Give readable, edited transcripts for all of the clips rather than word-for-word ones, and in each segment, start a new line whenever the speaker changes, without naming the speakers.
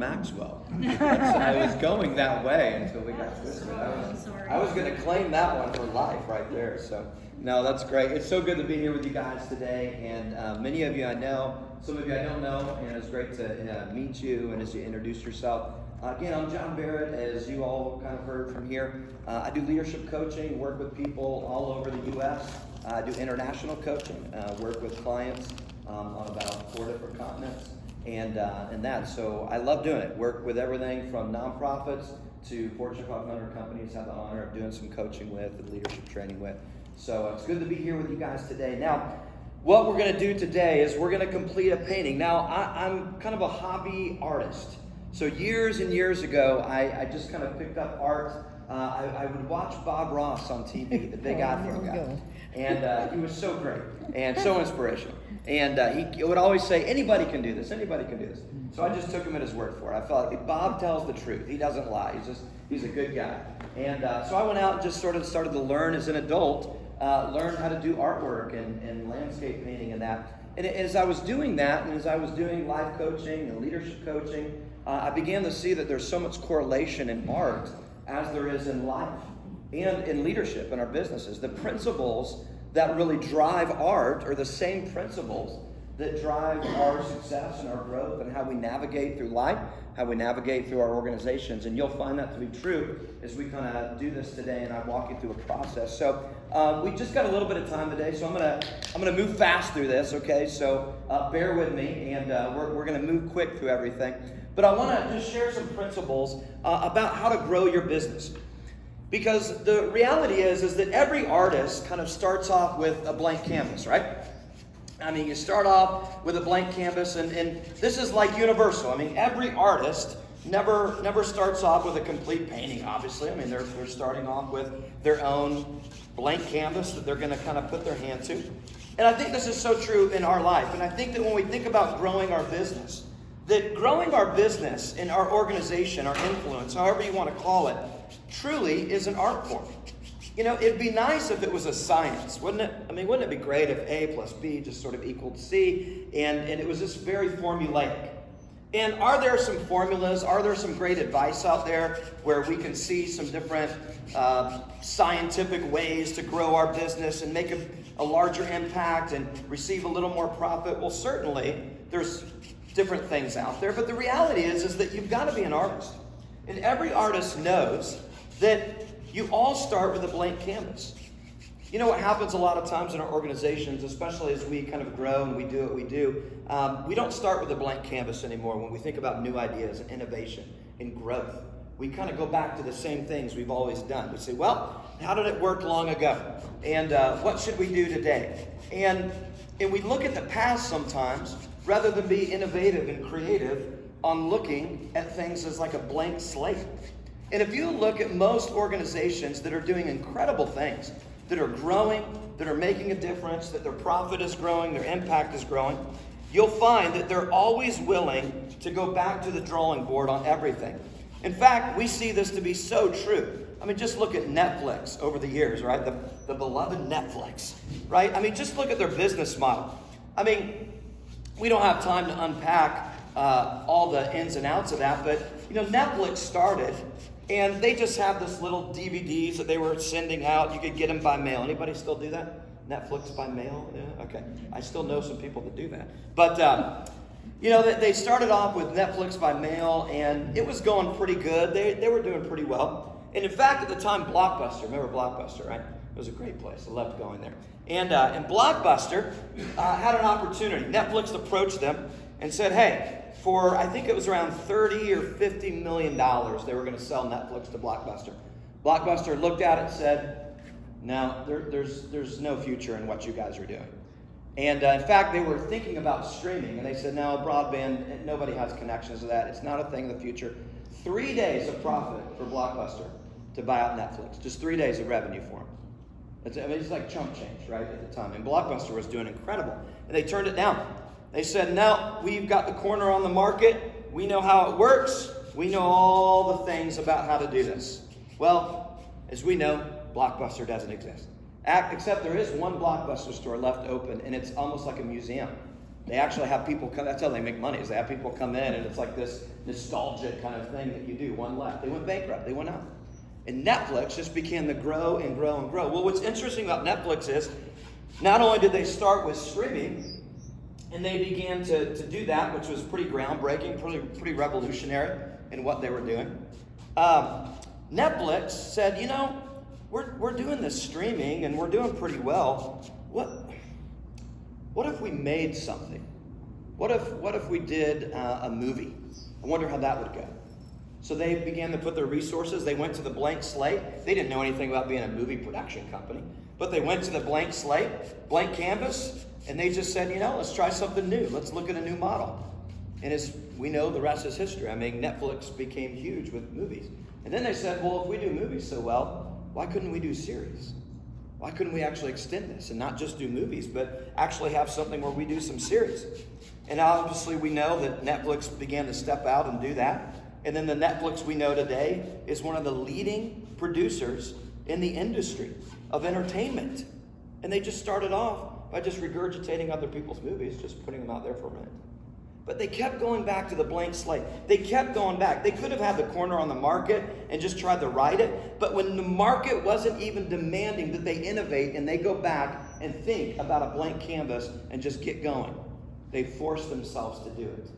Maxwell. I was going that way until we got twisted. I was going to claim that one for life right there. So, no, that's great. It's so good to be here with you guys today. And many of you I know, some of you I don't know, and it's great to meet you and as you introduce yourself. Again, I'm John Barrett, as you all kind of heard from here. I do leadership coaching, work with people all over the U.S. I do international coaching, work with clients on about 4 different continents. And that. So I love doing it. Work with everything from nonprofits to Fortune 500 companies. Have the honor of doing some coaching with and leadership training with. So it's good to be here with you guys today. Now, what we're going to do today is we're going to complete a painting. Now, I'm kind of a hobby artist. So years and years ago, I just kind of picked up art. I would watch Bob Ross on TV, the big iPhone guy. And he was so great and so inspirational. And he would always say, anybody can do this, anybody can do this. So I just took him at his word for it. I felt like Bob tells the truth. He doesn't lie. He's a good guy. And so I went out and just sort of started to learn as an adult, learn how to do artwork and landscape painting and that. And as I was doing that, and as I was doing life coaching and leadership coaching, I began to see that there's so much correlation in art as there is in life and in leadership in our businesses. The principles that really drive art are the same principles that drive our success and our growth and how we navigate through life, how we navigate through our organizations. And you'll find that to be true as we kind of do this today and I walk you through a process. So we just got a little bit of time today, so I'm gonna move fast through this, okay? So bear with me, and we're gonna move quick through everything. But I want to just share some principles about how to grow your business. Because the reality is that every artist kind of starts off with a blank canvas, right? I mean, you start off with a blank canvas, and this is like universal. I mean, every artist never starts off with a complete painting, obviously. I mean, they're starting off with their own blank canvas that they're going to kind of put their hand to. And I think this is so true in our life. And I think that when we think about growing our business, that growing our business and our organization, our influence, however you want to call it, truly is an art form. You know, it'd be nice if it was a science, wouldn't it? I mean, wouldn't it be great if A plus B just sort of equaled C, and it was just very formulaic? And are there some formulas, are there some great advice out there where we can see some different scientific ways to grow our business and make a larger impact and receive a little more profit? Well, certainly there's different things out there, but the reality is that you've got to be an artist. And every artist knows that you all start with a blank canvas. You know what happens a lot of times in our organizations, especially as we kind of grow and we do what we do, we don't start with a blank canvas anymore when we think about new ideas and innovation and growth. We kind of go back to the same things we've always done. We say, well, how did it work long ago? And what should we do today? And we look at the past sometimes rather than be innovative and creative on looking at things as like a blank slate. And if you look at most organizations that are doing incredible things, that are growing, that are making a difference, that their profit is growing, their impact is growing, you'll find that they're always willing to go back to the drawing board on everything. In fact, we see this to be so true. I mean, just look at Netflix over the years, right? The beloved Netflix, right? I mean, just look at their business model. I mean, we don't have time to unpack all the ins and outs of that, but you know, Netflix started, and they just have this little DVDs that they were sending out. You could get them by mail. Anybody still do that? Netflix by mail? Yeah, okay. I still know some people that do that. But you know, they started off with Netflix by mail, and it was going pretty good. They were doing pretty well. And in fact, at the time, Blockbuster, remember Blockbuster, right? It was a great place. I loved going there. And Blockbuster had an opportunity. Netflix approached them and said, hey, for I think it was around $30 or $50 million, they were going to sell Netflix to Blockbuster. Blockbuster looked at it and said, no, there's no future in what you guys are doing. And in fact, they were thinking about streaming, and they said, no, broadband, nobody has connections to that. It's not a thing in the future. 3 days of profit for Blockbuster to buy out Netflix. Just 3 days of revenue for them. It's like chump change, right, at the time. And Blockbuster was doing incredible. And they turned it down. They said, no, we've got the corner on the market. We know how it works. We know all the things about how to do this. Well, as we know, Blockbuster doesn't exist. Except there is one Blockbuster store left open, and it's almost like a museum. They actually have people come, that's how they make money, is they have people come in and it's like this nostalgic kind of thing that you do. One left. They went bankrupt. They went out. And Netflix just began to grow and grow and grow. Well, what's interesting about Netflix is not only did they start with streaming, and they began to do that, which was pretty groundbreaking, pretty revolutionary in what they were doing. Netflix said, you know, we're doing this streaming and we're doing pretty well. What if we made something? What if we did a movie? I wonder how that would go. So they began to put their resources. They went to the blank slate. They didn't know anything about being a movie production company, but they went to the blank slate, blank canvas, and they just said, you know, let's try something new. Let's look at a new model. And as we know, the rest is history. I mean, Netflix became huge with movies. And then they said, well, if we do movies so well, why couldn't we do series? Why couldn't we actually extend this and not just do movies, but actually have something where we do some series? And obviously we know that Netflix began to step out and do that. And then the Netflix we know today is one of the leading producers in the industry of entertainment. And they just started off by just regurgitating other people's movies, just putting them out there for a minute. But they kept going back to the blank slate. They kept going back. They could have had the corner on the market and just tried to ride it. But when the market wasn't even demanding that they innovate and they go back and think about a blank canvas and just get going, they forced themselves to do it.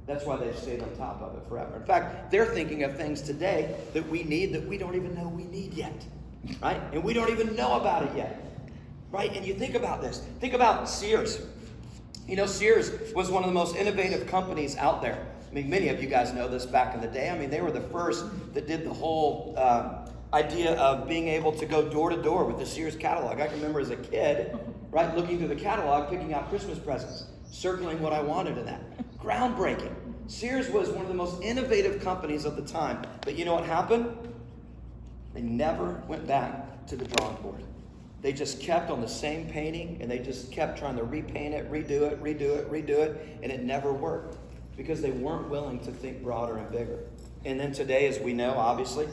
That's why they've stayed on top of it forever. In fact, they're thinking of things today that we need that we don't even know we need yet. Right? And we don't even know about it yet. Right? And you think about this. Think about Sears. You know, Sears was one of the most innovative companies out there. I mean, many of you guys know this back in the day. I mean, they were the first that did the whole idea of being able to go door to door with the Sears catalog. I can remember as a kid, right, looking through the catalog, picking out Christmas presents, circling what I wanted in that. Groundbreaking. Sears was one of the most innovative companies of the time. But you know what happened? They never went back to the drawing board. They just kept on the same painting, and they just kept trying to repaint it, redo it, and it never worked because they weren't willing to think broader and bigger. And then today, as we know, obviously,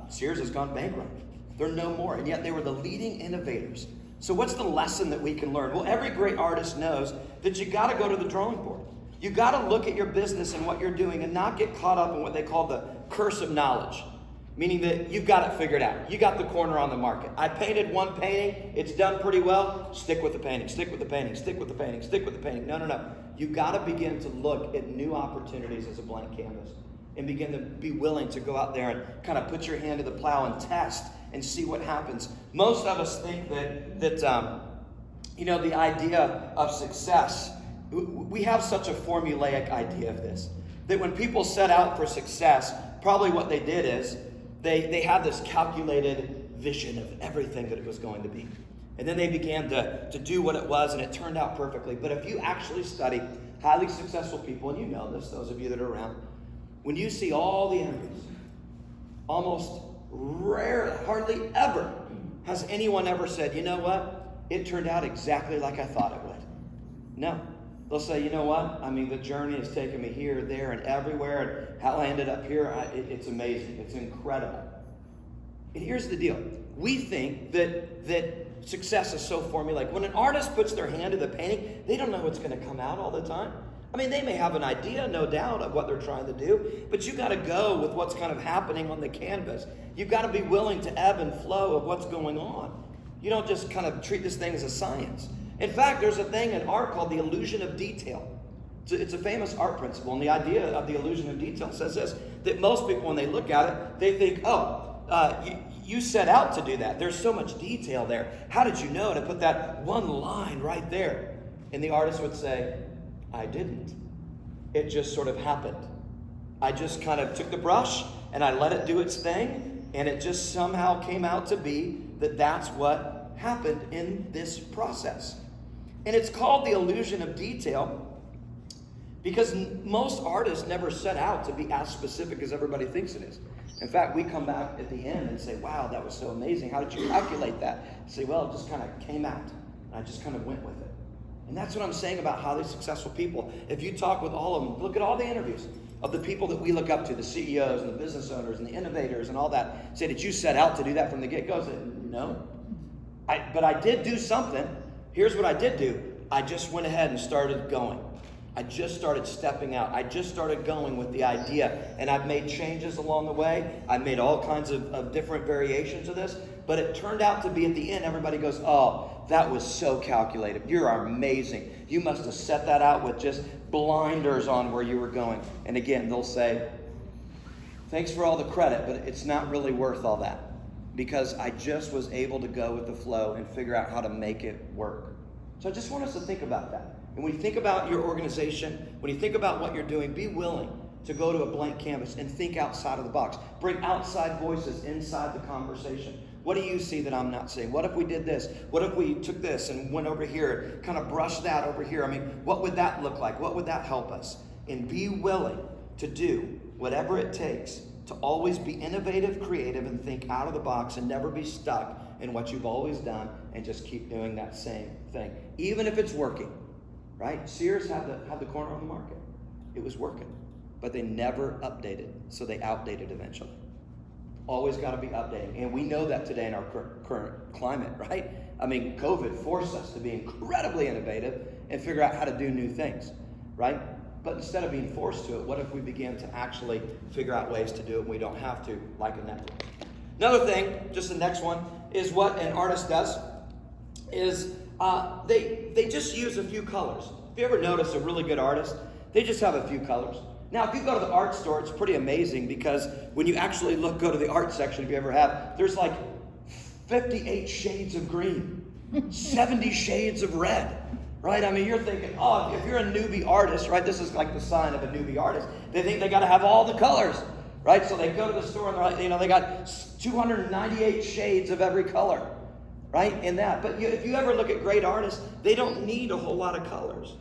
Sears has gone bankrupt. They're no more, and yet they were the leading innovators. So what's the lesson that we can learn? Well, every great artist knows that you got to go to the drawing board. You got to look at your business and what you're doing and not get caught up in what they call the curse of knowledge. Meaning that you've got it figured out. You got the corner on the market. I painted one painting. It's done pretty well. Stick with the painting. Stick with the painting. Stick with the painting. Stick with the painting. No. You've got to begin to look at new opportunities as a blank canvas and begin to be willing to go out there and kind of put your hand to the plow and test and see what happens. Most of us think that the idea of success, we have such a formulaic idea of this, that when people set out for success, probably what they did is they had this calculated vision of everything that it was going to be. And then they began to do what it was, and it turned out perfectly. But if you actually study highly successful people, and you know this, those of you that are around, when you see all the interviews, almost rarely, hardly ever, has anyone ever said, you know what, it turned out exactly like I thought it would. No. They'll say, you know what, I mean, the journey has taken me here, there, and everywhere, and how I ended up here, it's amazing. It's incredible. And here's the deal. We think that success is so formulaic. When an artist puts their hand to the painting, they don't know what's going to come out all the time. I mean, they may have an idea, no doubt, of what they're trying to do, but you've got to go with what's kind of happening on the canvas. You've got to be willing to ebb and flow of what's going on. You don't just kind of treat this thing as a science. In fact, there's a thing in art called the illusion of detail. It's a famous art principle, and the idea of the illusion of detail says this, that most people, when they look at it, they think, you set out to do that. There's so much detail there. How did you know to put that one line right there? And the artist would say, I didn't. It just sort of happened. I just kind of took the brush, and I let it do its thing, and it just somehow came out to be that that's what happened in this process. And it's called the illusion of detail because most artists never set out to be as specific as everybody thinks it is. In fact, we come back at the end and say, wow, that was so amazing. How did you calculate that? I say, well, it just kind of came out. And I just kind of went with it. And that's what I'm saying about highly successful people. If you talk with all of them, look at all the interviews of the people that we look up to, the CEOs and the business owners and the innovators and all that. Say, did you set out to do that from the get-go? I said, no. But I did do something. Here's what I did do. I just went ahead and started going. I just started stepping out. I just started going with the idea. And I've made changes along the way. I made all kinds of different variations of this. But it turned out to be at the end, everybody goes, oh, that was so calculated. You're amazing. You must have set that out with just blinders on where you were going. And again, they'll say, thanks for all the credit, but it's not really worth all that. Because I just was able to go with the flow and figure out how to make it work. So I just want us to think about that. And when you think about your organization, when you think about what you're doing, be willing to go to a blank canvas and think outside of the box. Bring outside voices inside the conversation. What do you see that I'm not seeing? What if we did this? What if we took this and went over here, kind of brushed that over here? I mean, what would that look like? What would that help us? And be willing to do whatever it takes to always be innovative, creative, and think out of the box and never be stuck in what you've always done and just keep doing that same thing. Even if it's working, right? Sears had the corner on the market. It was working, but they never updated, so they outdated eventually. Always got to be updating, and we know that today in our current climate, right? I mean, COVID forced us to be incredibly innovative and figure out how to do new things, right? But instead of being forced to it, what if we began to actually figure out ways to do it and we don't have to, like a network? Another thing, just the next one, is what an artist does is they just use a few colors. If you ever notice a really good artist, they just have a few colors. Now, if you go to the art store, it's pretty amazing because when you actually go to the art section, if you ever have, there's like 58 shades of green, 70 shades of red, right? I mean, you're thinking, oh, if you're a newbie artist, right, this is like the sign of a newbie artist. They think they got to have all the colors, right? So they go to the store and they're like, they got 298 shades of every color, right, in that. But if you ever look at great artists, they don't need a whole lot of colors.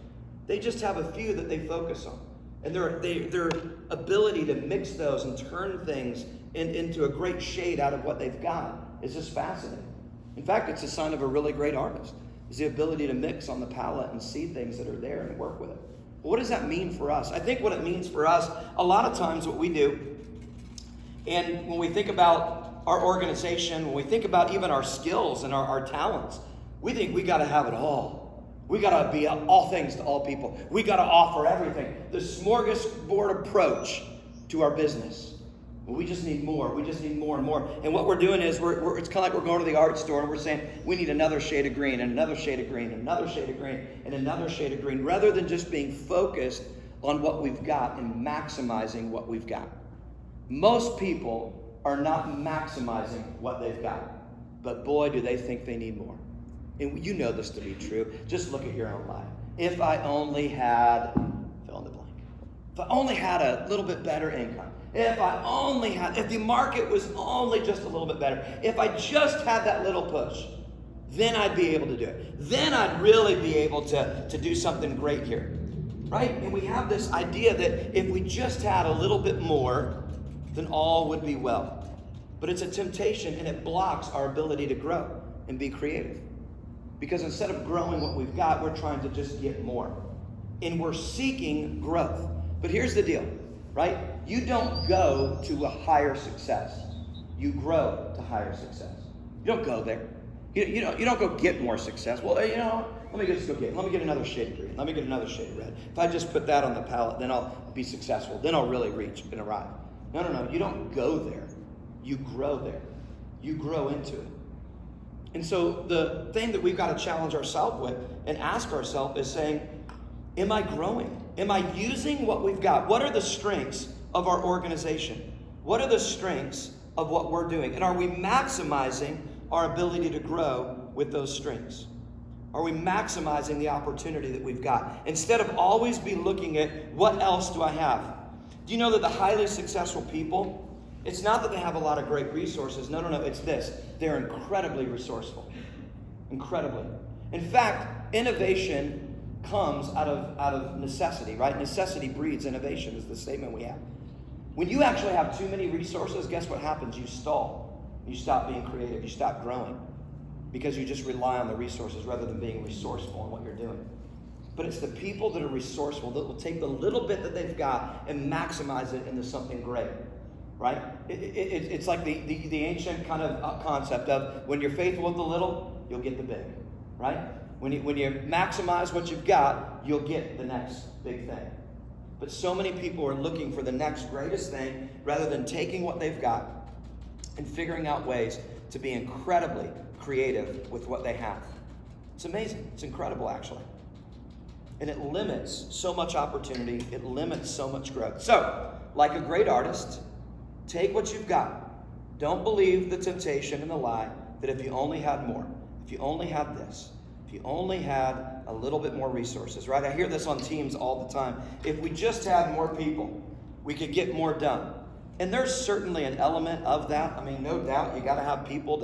They just have a few that they focus on. And their ability to mix those and turn things into a great shade out of what they've got is just fascinating. In fact, it's a sign of a really great artist, is the ability to mix on the palette and see things that are there and work with it. But what does that mean for us? I think what it means for us, a lot of times what we do, and when we think about our organization, when we think about even our skills and our talents, we think we got to have it all. We got to be all things to all people. We got to offer everything. The smorgasbord approach to our business. Well, we just need more. We just need more and more. And what we're doing is it's kind of like we're going to the art store and we're saying we need another shade of green and another shade of green and another shade of green and another shade of green, rather than just being focused on what we've got and maximizing what we've got. Most people are not maximizing what they've got, but boy, do they think they need more. And you know this to be true. Just look at your own life. If I only had, fill in the blank. If I only had a little bit better income. If the market was only just a little bit better. If I just had that little push, then I'd be able to do it. Then I'd really be able to do something great here. Right? And we have this idea that if we just had a little bit more, then all would be well. But it's a temptation and it blocks our ability to grow and be creative. Because instead of growing what we've got, we're trying to just get more. And we're seeking growth. But here's the deal, right? You don't go to a higher success. You grow to higher success. You don't go there. You don't go get more success. Well, let me get another shade of green. Let me get another shade of red. If I just put that on the palette, then I'll be successful. Then I'll really reach and arrive. No. You don't go there. You grow there. You grow into it. And so the thing that we've got to challenge ourselves with and ask ourselves is saying, am I growing? Am I using what we've got? What are the strengths of our organization? What are the strengths of what we're doing? And are we maximizing our ability to grow with those strengths? Are we maximizing the opportunity that we've got? Instead of always be looking at what else do I have? Do you know that the highly successful people, it's not that they have a lot of great resources. No, it's this. They're incredibly resourceful. Incredibly. In fact, innovation comes out of necessity, right? Necessity breeds innovation is the statement we have. When you actually have too many resources, guess what happens? You stall. You stop being creative. You stop growing because you just rely on the resources rather than being resourceful in what you're doing. But it's the people that are resourceful that will take the little bit that they've got and maximize it into something great. Right? It's like the ancient kind of concept of when you're faithful with the little, you'll get the big. Right? When you maximize what you've got, you'll get the next big thing. But so many people are looking for the next greatest thing rather than taking what they've got and figuring out ways to be incredibly creative with what they have. It's amazing. It's incredible, actually. And it limits so much opportunity. It limits so much growth. So, like a great artist, take what you've got. Don't believe the temptation and the lie that if you only had more, if you only had this, if you only had a little bit more resources, right? I hear this on teams all the time. If we just had more people, we could get more done. And there's certainly an element of that. I mean, no doubt, you got to have people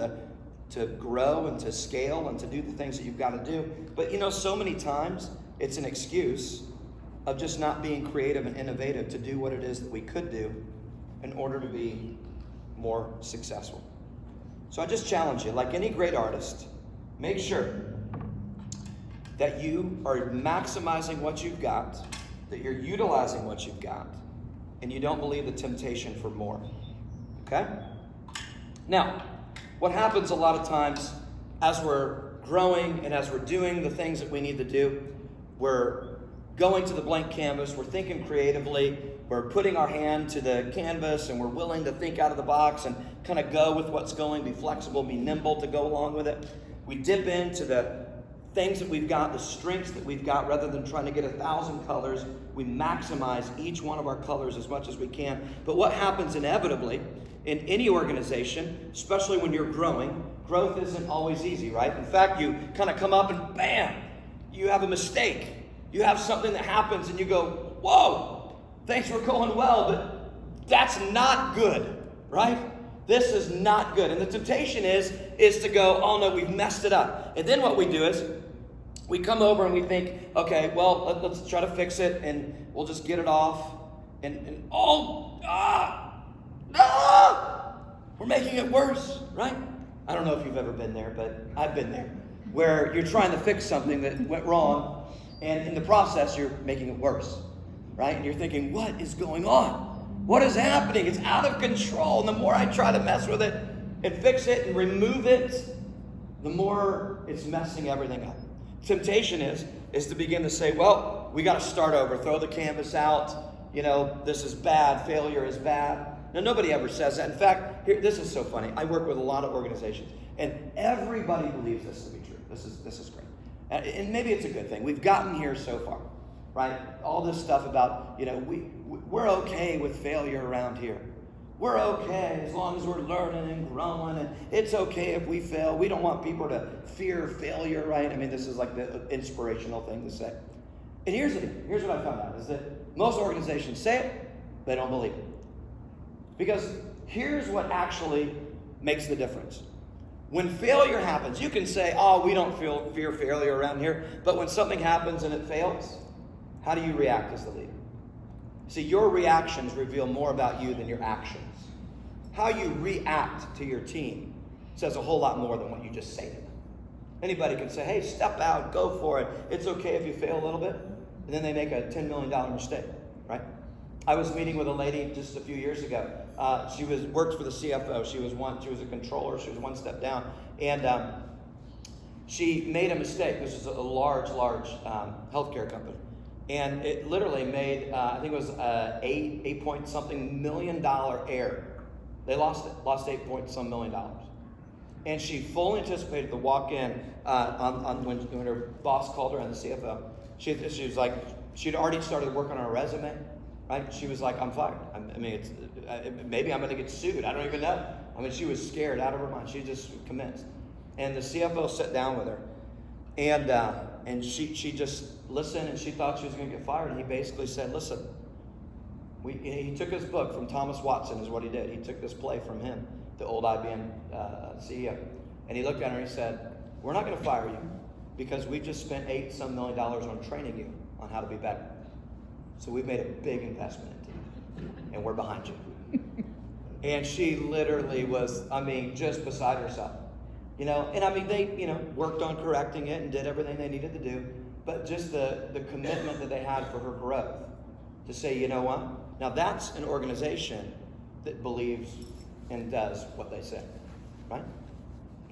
to grow and to scale and to do the things that you've got to do. But so many times it's an excuse of just not being creative and innovative to do what it is that we could do in order to be more successful. So I just challenge you, like any great artist, make sure that you are maximizing what you've got, that you're utilizing what you've got, and you don't believe the temptation for more. Okay? Now, what happens a lot of times as we're growing and as we're doing the things that we need to do, we're going to the blank canvas, we're thinking creatively, we're putting our hand to the canvas, and we're willing to think out of the box and kind of go with what's going, be flexible, be nimble to go along with it. We dip into the things that we've got, the strengths that we've got, rather than trying to get 1,000 colors. We maximize each one of our colors as much as we can. But what happens inevitably in any organization, especially when you're growing, growth isn't always easy, right? In fact, you kind of come up and bam, you have a mistake. You have something that happens and you go, whoa, thanks for going well, but that's not good, right? This is not good. And the temptation is to go, oh no, we've messed it up. And then what we do is we come over and we think, okay, well, let's try to fix it and we'll just get it off. We're making it worse, right? I don't know if you've ever been there, but I've been there, where you're trying to fix something that went wrong, and in the process, you're making it worse, right? And you're thinking, what is going on? What is happening? It's out of control. And the more I try to mess with it and fix it and remove it, the more it's messing everything up. Temptation is to begin to say, well, we got to start over, throw the canvas out. This is bad. Failure is bad. Now, nobody ever says that. In fact, this is so funny. I work with a lot of organizations, and everybody believes this to be true. This is great. And maybe it's a good thing. We've gotten here so far, right? All this stuff about, we're okay with failure around here. We're okay as long as we're learning and growing, and it's okay if we fail. We don't want people to fear failure, right? I mean, this is like the inspirational thing to say. And here's what I found out, is that most organizations say it, they don't believe it. Because here's what actually makes the difference. When failure happens, you can say, oh, we don't fear failure around here. But when something happens and it fails, how do you react as the leader? See, your reactions reveal more about you than your actions. How you react to your team says a whole lot more than what you just say to them. Anybody can say, hey, step out, go for it. It's okay if you fail a little bit. And then they make a $10 million mistake, right? I was meeting with a lady just a few years ago. She worked for the CFO. She was a controller. She was one step down. And she made a mistake. This is a large healthcare company. And it literally made, I think it was $8 point something million error. They lost it, lost $8 point some million. And she fully anticipated to walk in when her boss called her and the CFO. She was like, she'd already started working on her resume, right? She was like, I'm fired. Maybe I'm going to get sued. I don't even know. She was scared out of her mind. She just commenced. And the CFO sat down with her. And she just listened, and she thought she was going to get fired. And he basically said, listen, he took his book from Thomas Watson is what he did. He took this play from him, the old IBM CEO. And he looked at her and he said, we're not going to fire you because we just spent $8 some million on training you on how to be better. So we've made a big investment into you, and we're behind you. And she literally was, just beside herself. They, worked on correcting it and did everything they needed to do, but just the commitment that they had for her growth to say, you know what? Now that's an organization that believes and does what they say, right?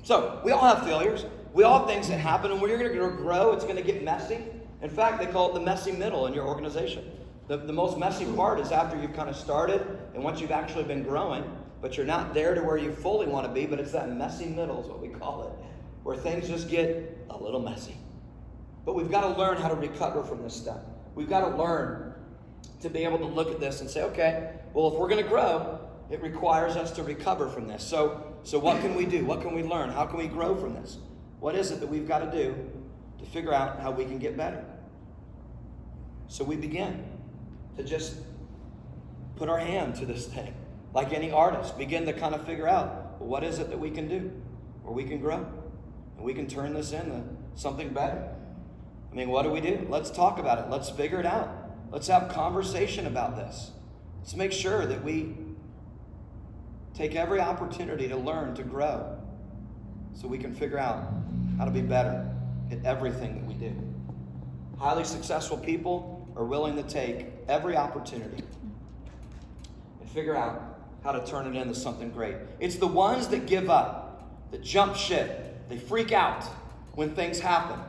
So we all have failures. we all have things that happen, and when you're going to grow, it's going to get messy. In fact, they call it the messy middle in your organization. The most messy part is after you've kind of started, and once you've actually been growing, but you're not there to where you fully want to be, but it's that messy middle is what we call it, where things just get a little messy. But we've got to learn how to recover from this stuff. We've got to learn to be able to look at this and say, okay, well, if we're going to grow, it requires us to recover from this. So what can we do? What can we learn? How can we grow from this? What is it that we've got to do to figure out how we can get better? So we begin to just put our hand to this thing. Like any artist, begin to kind of figure out, well, what is it that we can do where we can grow? And we can turn this into something better. I mean, what do we do? Let's talk about it. Let's figure it out. Let's have conversation about this. Let's make sure that we take every opportunity to learn, to grow, so we can figure out how to be better at everything that we do. Highly successful people are willing to take every opportunity and figure out how to turn it into something great. It's the ones that give up, that jump ship, they freak out when things happen.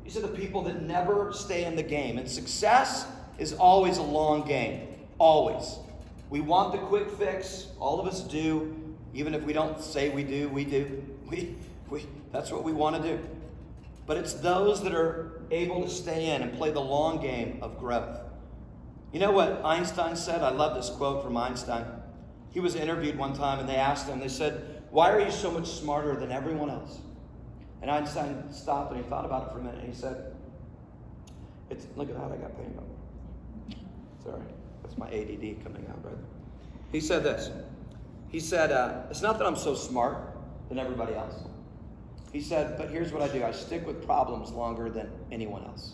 These are the people that never stay in the game. And success is always a long game. Always. We want the quick fix. All of us do. Even if we don't say we do, we do. That's what we want to do. But it's those that are able to stay in and play the long game of growth. You know what Einstein said? I love this quote from Einstein. He was interviewed one time and they asked him, they said, "Why are you so much smarter than everyone else?" And Einstein stopped and he thought about it for a minute and he said, look at that, I got paint on. Sorry, that's my ADD coming out, brother. He said this. He said, it's not that I'm so smart than everybody else. He said, but here's what I do. I stick with problems longer than anyone else.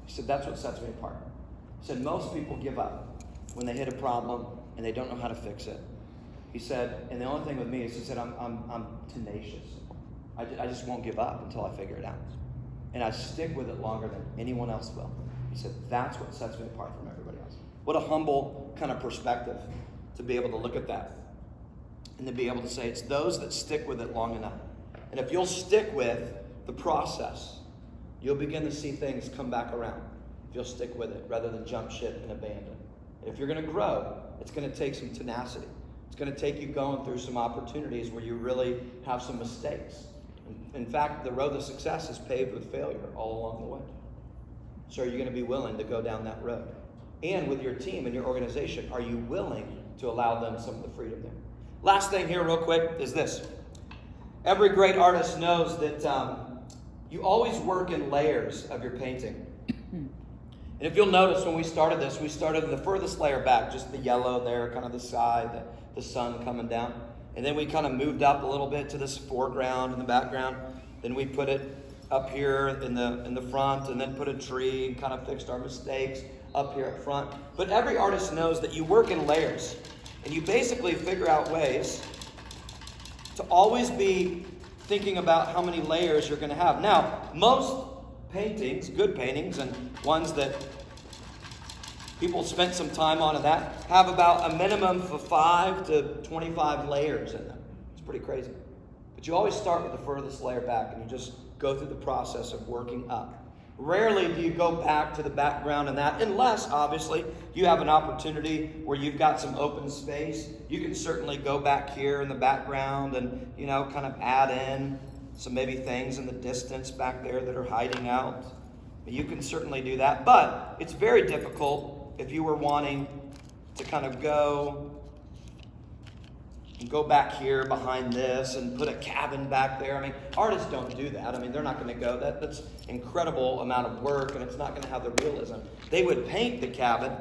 He said, that's what sets me apart. He said, most people give up when they hit a problem and they don't know how to fix it. He said, and the only thing with me is, he said, I'm tenacious. I just won't give up until I figure it out. And I stick with it longer than anyone else will. He said, that's what sets me apart from everybody else. What a humble kind of perspective to be able to look at that. And to be able to say, it's those that stick with it long enough. And if you'll stick with the process, you'll begin to see things come back around. If you'll stick with it rather than jump ship and abandon. And if you're going to grow, it's going to take some tenacity. It's going to take you going through some opportunities where you really have some mistakes. In fact, the road to success is paved with failure all along the way. So are you going to be willing to go down that road? And with your team and your organization, are you willing to allow them some of the freedom there? Last thing here real quick is this. Every great artist knows that you always work in layers of your painting. And if you'll notice when we started this, we started in the furthest layer back, just the yellow there, kind of the side, the sun coming down. And then we kind of moved up a little bit to this foreground and the background. Then we put it up here in the front, and then put a tree and kind of fixed our mistakes up here up front. But every artist knows that you work in layers, and you basically figure out ways to always be thinking about how many layers you're going to have. Now, most paintings, good paintings, and ones that people spent some time on and that, have about a minimum of 5 to 25 layers in them. It's pretty crazy. But you always start with the furthest layer back, and you just go through the process of working up. Rarely do you go back to the background and that, unless, obviously, you have an opportunity where you've got some open space. You can certainly go back here in the background and, kind of add in some maybe things in the distance back there that are hiding out. You can certainly do that, but it's very difficult if you were wanting to kind of go back here behind this and put a cabin back there. I mean, artists don't do that. I mean, they're not going to go. That's incredible amount of work, and it's not going to have the realism. They would paint the cabin,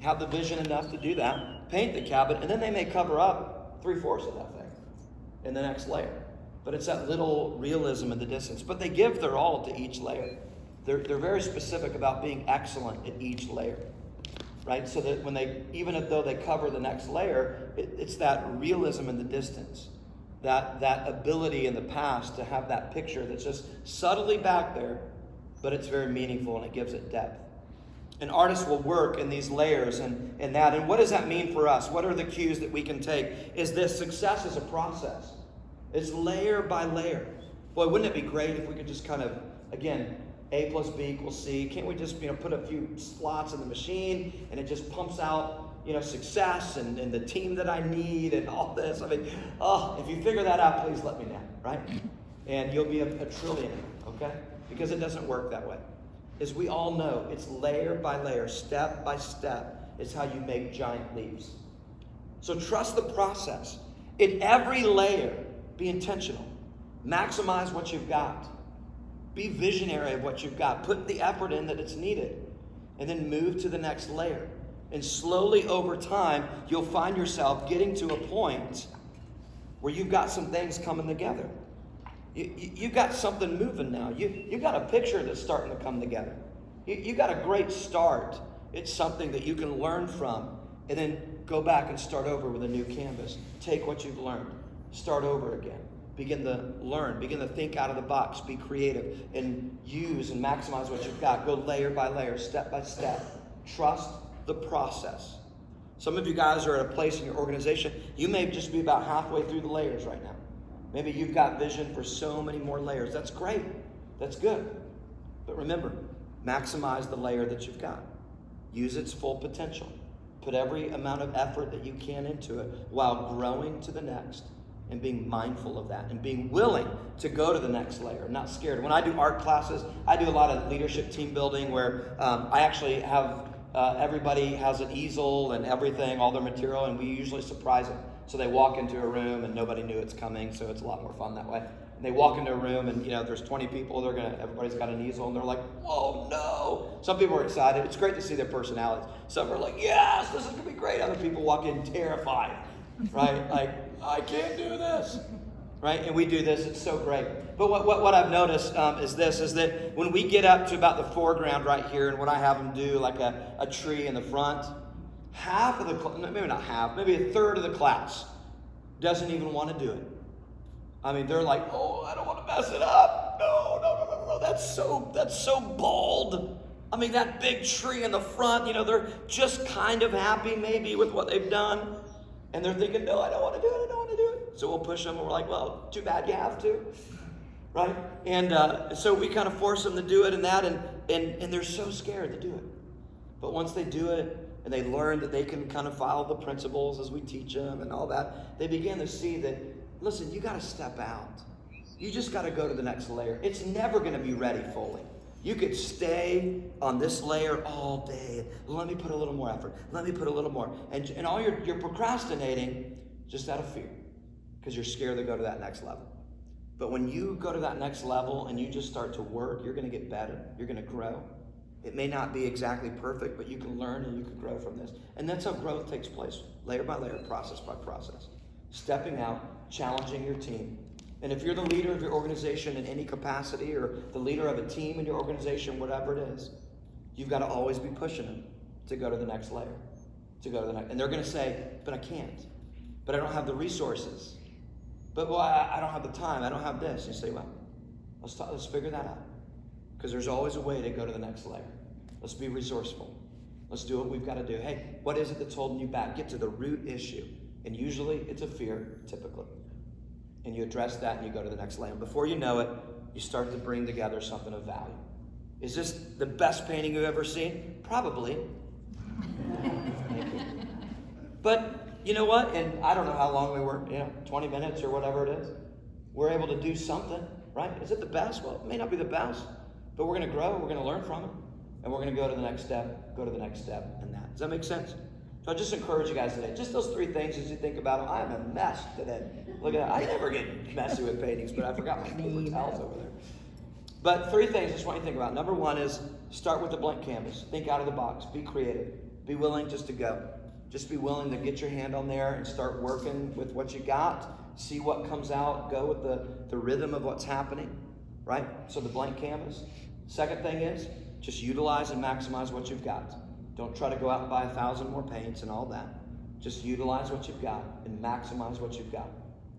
have the vision enough to do that, paint the cabin, and then they may cover up 3/4 of that thing in the next layer. But it's that little realism in the distance. But they give their all to each layer. They're very specific about being excellent at each layer. Right? So that when even though they cover the next layer, it's that realism in the distance, that ability in the past to have that picture that's just subtly back there, but it's very meaningful and it gives it depth. An artist will work in these layers and that. And what does that mean for us? What are the cues that we can take? Is this success is a process. It's layer by layer. Boy, wouldn't it be great if we could just kind of, again, A plus B equals C. Can't we just, put a few slots in the machine and it just pumps out, success and the team that I need and all this? I mean, if you figure that out, please let me know, right? And you'll be a trillionaire, okay? Because it doesn't work that way. As we all know, it's layer by layer, step by step, is how you make giant leaps. So trust the process. In every layer, be intentional. Maximize what you've got. Be visionary of what you've got. Put the effort in that it's needed. And then move to the next layer. And slowly over time, you'll find yourself getting to a point where you've got some things coming together. You've got something moving now. You've got a picture that's starting to come together. You got a great start. It's something that you can learn from and then go back and start over with a new canvas. Take what you've learned. Start over again. Begin to learn. Begin to think out of the box. Be creative and use and maximize what you've got. Go layer by layer, step by step. Trust the process. Some of you guys are at a place in your organization, you may just be about halfway through the layers right now. Maybe you've got vision for so many more layers. That's great. That's good. But remember, maximize the layer that you've got. Use its full potential. Put every amount of effort that you can into it while growing to the next and being mindful of that and being willing to go to the next layer, not scared. When I do art classes, I do a lot of leadership team building where I actually have everybody has an easel and everything, all their material, and we usually surprise them. So they walk into a room and nobody knew it's coming, so it's a lot more fun that way. And they walk into a room and there's 20 people, everybody's got an easel and they're like, whoa, no. Some people are excited. It's great to see their personalities. Some are like, yes, this is gonna be great. Other people walk in terrified, right? Like, I can't do this, right? And we do this, it's so great. But what I've noticed is that when we get up to about the foreground right here, and when I have them do like a tree in the front, half of the, maybe not half, maybe a third of the class doesn't even want to do it. I mean, they're like, oh, I don't want to mess it up. No, that's so bald. I mean, that big tree in the front, they're just kind of happy maybe with what they've done. And they're thinking, no, I don't want to do it. So we'll push them and we're like, well, too bad you have to, right? And so we kind of force them to do it and they're so scared to do it. But once they do it and they learn that they can kind of follow the principles as we teach them and all that, they begin to see that, listen, you got to step out. You just got to go to the next layer. It's never going to be ready fully. You could stay on this layer all day. Let me put a little more effort. Let me put a little more. And all you're procrastinating just out of fear because you're scared to go to that next level. But when you go to that next level and you just start to work, you're going to get better. You're going to grow. It may not be exactly perfect, but you can learn and you can grow from this. And that's how growth takes place, layer by layer, process by process. Stepping out, challenging your team. And if you're the leader of your organization in any capacity or the leader of a team in your organization, whatever it is, you've got to always be pushing them to go to the next layer, to go to the next. And they're going to say, but I can't. But I don't have the resources. But well, I don't have the time. I don't have this. You say, well, let's figure that out. Because there's always a way to go to the next layer. Let's be resourceful. Let's do what we've got to do. Hey, what is it that's holding you back? Get to the root issue. And usually it's a fear, typically. And you address that and you go to the next layer. Before you know it, you start to bring together something of value. Is this the best painting you've ever seen? Probably. But you know what? And I don't know how long we were, 20 minutes or whatever it is. We're able to do something, right? Is it the best? Well, it may not be the best, but we're going to grow. We're going to learn from it. And we're going to go to the next step, and that. Does that make sense? So I just encourage you guys today. Just those three things as you think about them. I'm a mess today. Look at that. I never get messy with paintings, but I forgot my paper towels over there. But three things I just want you to think about. Number one is start with a blank canvas. Think out of the box. Be creative. Be willing just to go. Just be willing to get your hand on there and start working with what you got. See what comes out. Go with the rhythm of what's happening, right? So the blank canvas. Second thing is just utilize and maximize what you've got. Don't try to go out and buy 1,000 more paints and all that. Just utilize what you've got and maximize what you've got.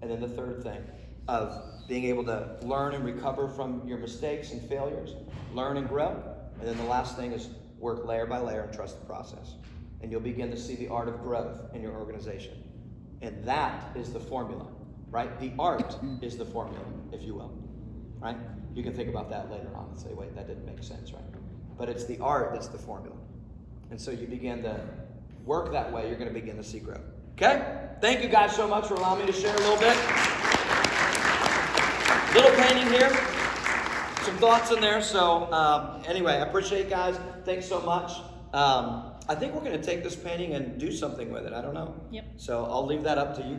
And then the third thing of being able to learn and recover from your mistakes and failures, learn and grow. And then the last thing is work layer by layer and trust the process. And you'll begin to see the art of growth in your organization. And that is the formula, right? The art is the formula, if you will. right? You can think about that later on and say, wait, that didn't make sense, right? But it's the art that's the formula. And so you begin to work that way, you're going to begin to see growth. Okay? Thank you guys so much for allowing me to share a little bit. Little painting here. Some thoughts in there. So anyway, I appreciate it, guys. Thanks so much. I think we're going to take this painting and do something with it. I don't know.
Yep.
So I'll leave that up to you.